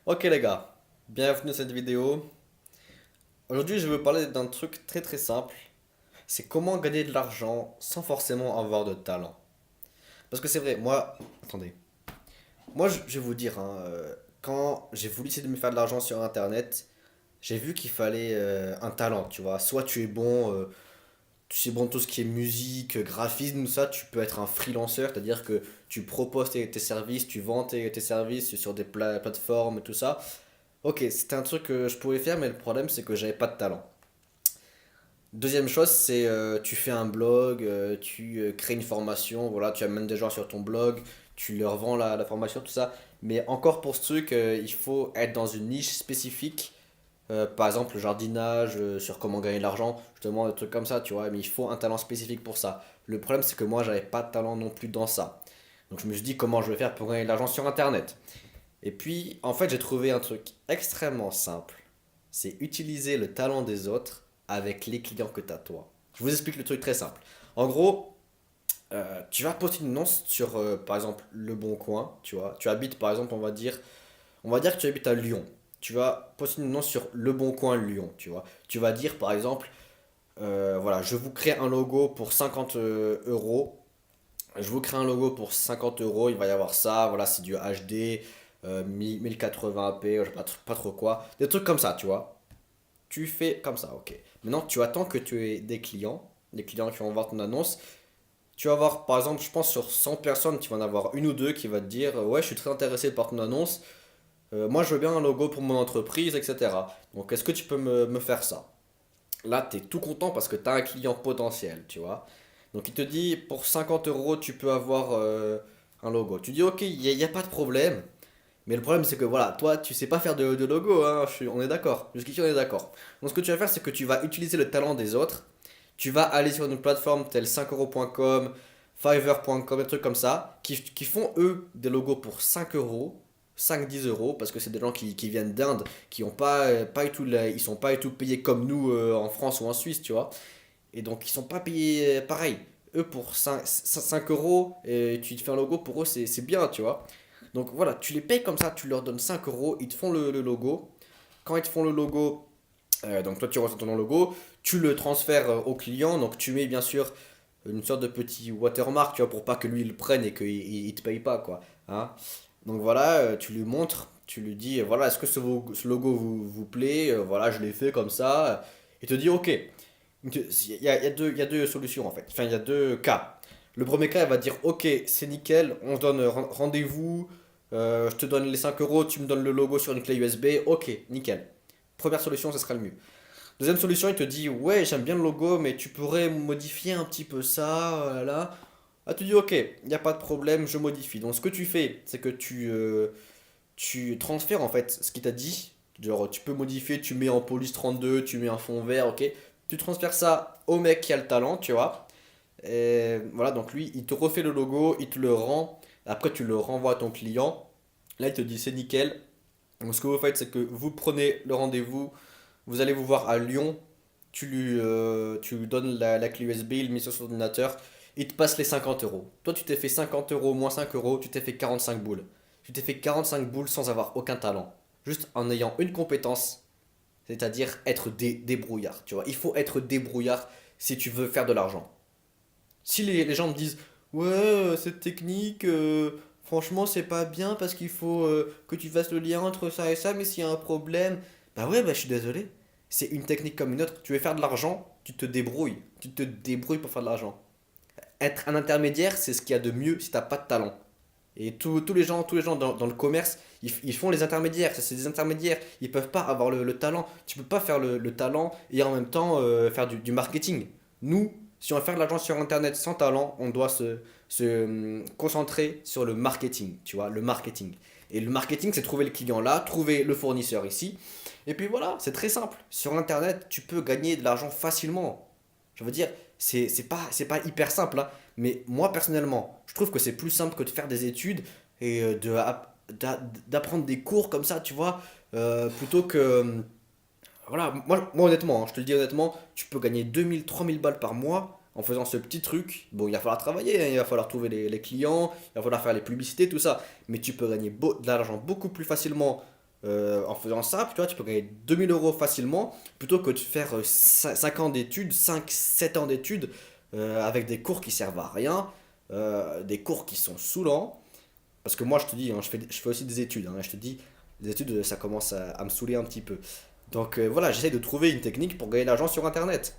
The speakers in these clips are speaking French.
Ok les gars, bienvenue dans cette vidéo. Aujourd'hui je vais vous parler d'un truc très très simple. C'est comment gagner de l'argent sans forcément avoir de talent. Parce que c'est vrai, moi, attendez, je vais vous dire, hein, quand j'ai voulu essayer de me faire de l'argent sur internet, j'ai vu qu'il fallait un talent, tu vois. Soit tu es bon, tu sais bon tout ce qui est musique, graphisme, tout ça, tu peux être un freelancer, c'est-à-dire que tu proposes tes services, tu vends tes services sur des plateformes et tout ça. Ok, c'était un truc que je pouvais faire, mais le problème c'est que j'avais pas de talent. Deuxième chose, c'est tu fais un blog, tu crées une formation, voilà, tu amènes des gens sur ton blog, tu leur vends la formation, tout ça. Mais encore pour ce truc, il faut être dans une niche spécifique. Par exemple, le jardinage, sur comment gagner de l'argent, justement, des trucs comme ça, tu vois. Mais il faut un talent spécifique pour ça. Le problème, c'est que moi, j'avais pas de talent non plus dans ça. Donc je me suis dit comment je vais faire pour gagner de l'argent sur Internet. Et puis, en fait, j'ai trouvé un truc extrêmement simple. C'est utiliser le talent des autres avec les clients que tu as toi. Je vous explique le truc très simple. En gros, tu vas poster une annonce sur, par exemple, Le Bon Coin, tu vois. Tu habites, par exemple, on va dire que tu habites à Lyon. Tu vas poster une annonce sur Le Bon Coin Lyon, tu vois. Tu vas dire, par exemple, voilà, je vous crée un logo pour 50 euros. Je vous crée un logo pour 50 euros, il va y avoir ça, voilà, c'est du HD, 1080p, je sais pas trop quoi. Des trucs comme ça, tu vois. Tu fais comme ça, ok. Maintenant, tu attends que tu aies des clients qui vont voir ton annonce. Tu vas avoir, par exemple, je pense sur 100 personnes, tu vas en avoir une ou deux qui va te dire, ouais, je suis très intéressé par ton annonce, moi je veux bien un logo pour mon entreprise, etc. Donc, est-ce que tu peux me faire ça? Là, tu es tout content parce que tu as un client potentiel, tu vois. Donc il te dit, pour 50 euros, tu peux avoir un logo. Tu dis, ok, il y a pas de problème. Mais le problème, c'est que voilà, toi, tu sais pas faire de logo, hein, on est d'accord. Jusqu'ici, on est d'accord. Donc ce que tu vas faire, c'est que tu vas utiliser le talent des autres. Tu vas aller sur une plateforme telle 5euros.com, Fiverr.com, des trucs comme ça, qui font eux des logos pour 5 euros, 5-10 euros, parce que c'est des gens qui viennent d'Inde, qui ont pas du tout, ils sont pas du tout payés comme nous en France ou en Suisse, tu vois. Et donc ils sont pas payés pareil. Eux pour 5 euros, et tu te fais un logo, pour eux c'est bien, tu vois. Donc voilà, tu les payes comme ça, tu leur donnes 5 euros, ils te font le logo. Quand ils te font le logo, donc toi tu reçois ton logo, tu le transfères au client, donc tu mets bien sûr une sorte de petit watermark, tu vois, pour pas que lui il le prenne et qu'il te paye pas, quoi. Hein. Donc voilà, tu lui montres, tu lui dis, voilà, est-ce que ce logo vous plaît? Voilà, je l'ai fait comme ça. Il te dit, ok. Il y a deux solutions en fait. Enfin, il y a deux cas. Le premier cas, elle va dire, ok, c'est nickel, on se donne rendez-vous, je te donne les 5 euros, tu me donnes le logo sur une clé USB, ok, nickel. Première solution, ce sera le mieux. Deuxième solution, il te dit, ouais, j'aime bien le logo, mais tu pourrais modifier un petit peu ça, là. Ah, tu dis, ok, il n'y a pas de problème, je modifie. Donc, ce que tu fais, c'est que tu transfères en fait ce qu'il t'a dit. Genre, tu peux modifier, tu mets en police 32, tu mets un fond vert, ok. Tu transfères ça au mec qui a le talent, tu vois. Et voilà, donc lui, il te refait le logo, il te le rend. Après, tu le renvoies à ton client. Là, il te dit, c'est nickel. Donc, ce que vous faites, c'est que vous prenez le rendez-vous, vous allez vous voir à Lyon, tu lui donnes la clé USB, il met sur son ordinateur, il te passe les 50 euros. Toi, tu t'es fait 50 euros moins 5 euros, tu t'es fait 45 boules. Tu t'es fait 45 boules sans avoir aucun talent. Juste en ayant une compétence, c'est-à-dire être débrouillard. Tu vois, il faut être débrouillard si tu veux faire de l'argent. Si les gens me disent, ouais, cette technique, franchement, c'est pas bien parce qu'il faut que tu fasses le lien entre ça et ça, mais s'il y a un problème, bah ouais, bah je suis désolé. C'est une technique comme une autre. Tu veux faire de l'argent, tu te débrouilles. Tu te débrouilles pour faire de l'argent. Être un intermédiaire, c'est ce qu'il y a de mieux si t'as pas de talent. Et tous les gens dans le commerce, ils font les intermédiaires. C'est des intermédiaires. Ils peuvent pas avoir le talent. Tu peux pas faire le talent et en même temps faire du marketing. Nous, si on veut faire de l'argent sur Internet sans talent, on doit se concentrer sur le marketing. Tu vois, le marketing. Et le marketing, c'est trouver le client là, trouver le fournisseur ici. Et puis voilà, c'est très simple. Sur Internet, tu peux gagner de l'argent facilement. Je veux dire, c'est pas hyper simple, hein, mais moi personnellement, je trouve que c'est plus simple que de faire des études et d'apprendre des cours comme ça, tu vois, plutôt que. Voilà, moi honnêtement, hein, je te le dis honnêtement, tu peux gagner 2 000 3 000 balles par mois en faisant ce petit truc. Bon, il va falloir travailler, hein, il va falloir trouver les clients, il va falloir faire les publicités, tout ça, mais tu peux gagner de l'argent beaucoup plus facilement En faisant ça, tu vois, tu peux gagner 2 000 € facilement, plutôt que de faire 5 ans d'études, 5 7 ans d'études, avec des cours qui servent à rien, des cours qui sont saoulants. Parce que moi, je te dis, hein, je fais aussi des études, hein, je te dis, les études, ça commence à me saouler un petit peu. Donc voilà, j'essaie de trouver une technique pour gagner de l'argent sur Internet.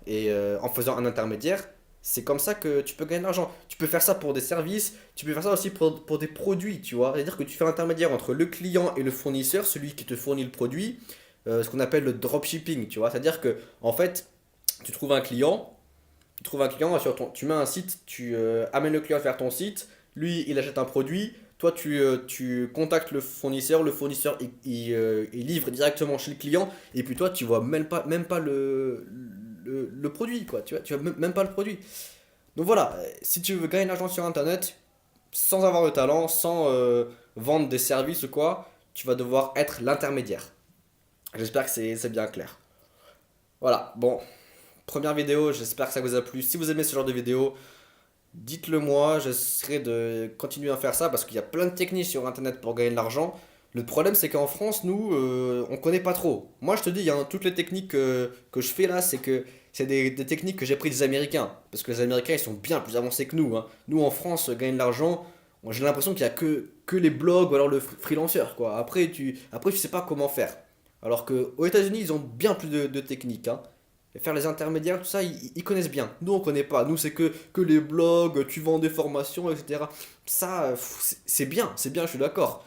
Et en faisant un intermédiaire, c'est comme ça que tu peux gagner de l'argent. Tu peux faire ça pour des services, tu peux faire ça aussi pour des produits, tu vois. C'est-à-dire que tu fais l'intermédiaire entre le client et le fournisseur, celui qui te fournit le produit, ce qu'on appelle le dropshipping, tu vois. C'est-à-dire que, en fait, tu trouves un client, tu mets un site, tu amènes le client vers ton site, lui il achète un produit, toi tu contactes le fournisseur il livre directement chez le client, et puis toi tu vois même pas le produit, quoi, tu vois même pas le produit. Donc voilà, si tu veux gagner de l'argent sur internet, sans avoir de talent, sans vendre des services ou quoi, tu vas devoir être l'intermédiaire. J'espère que c'est bien clair. Voilà, bon, première vidéo, j'espère que ça vous a plu. Si vous aimez ce genre de vidéo, dites-le moi, j'essaierai de continuer à faire ça parce qu'il y a plein de techniques sur internet pour gagner de l'argent. Le problème, c'est qu'en France, nous, on connaît pas trop. Moi, je te dis, hein, toutes les techniques que je fais là, c'est des techniques que j'ai prises des Américains. Parce que les Américains, ils sont bien plus avancés que nous, hein. Nous, en France, gagner de l'argent, moi, j'ai l'impression qu'il y a que les blogs ou alors le freelancer, quoi. Après, tu sais pas comment faire. Alors qu'aux États-Unis, ils ont bien plus de techniques, hein. Et faire les intermédiaires, tout ça, ils connaissent bien. Nous, on connaît pas. Nous, c'est que les blogs, tu vends des formations, etc. Ça, c'est bien, je suis d'accord.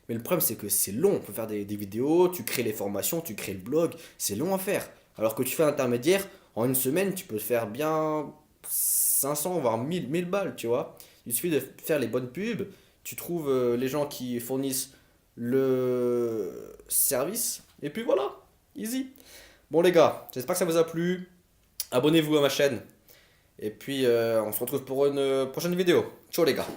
Mais le problème, c'est que c'est long. On peut faire des vidéos, tu crées les formations, tu crées le blog. C'est long à faire. Alors que tu fais l'intermédiaire, en une semaine, tu peux faire bien 500, voire 1000 balles, tu vois. Il suffit de faire les bonnes pubs. Tu trouves les gens qui fournissent le service. Et puis voilà, easy. Bon les gars, j'espère que ça vous a plu. Abonnez-vous à ma chaîne. Et puis on se retrouve pour une prochaine vidéo. Ciao les gars.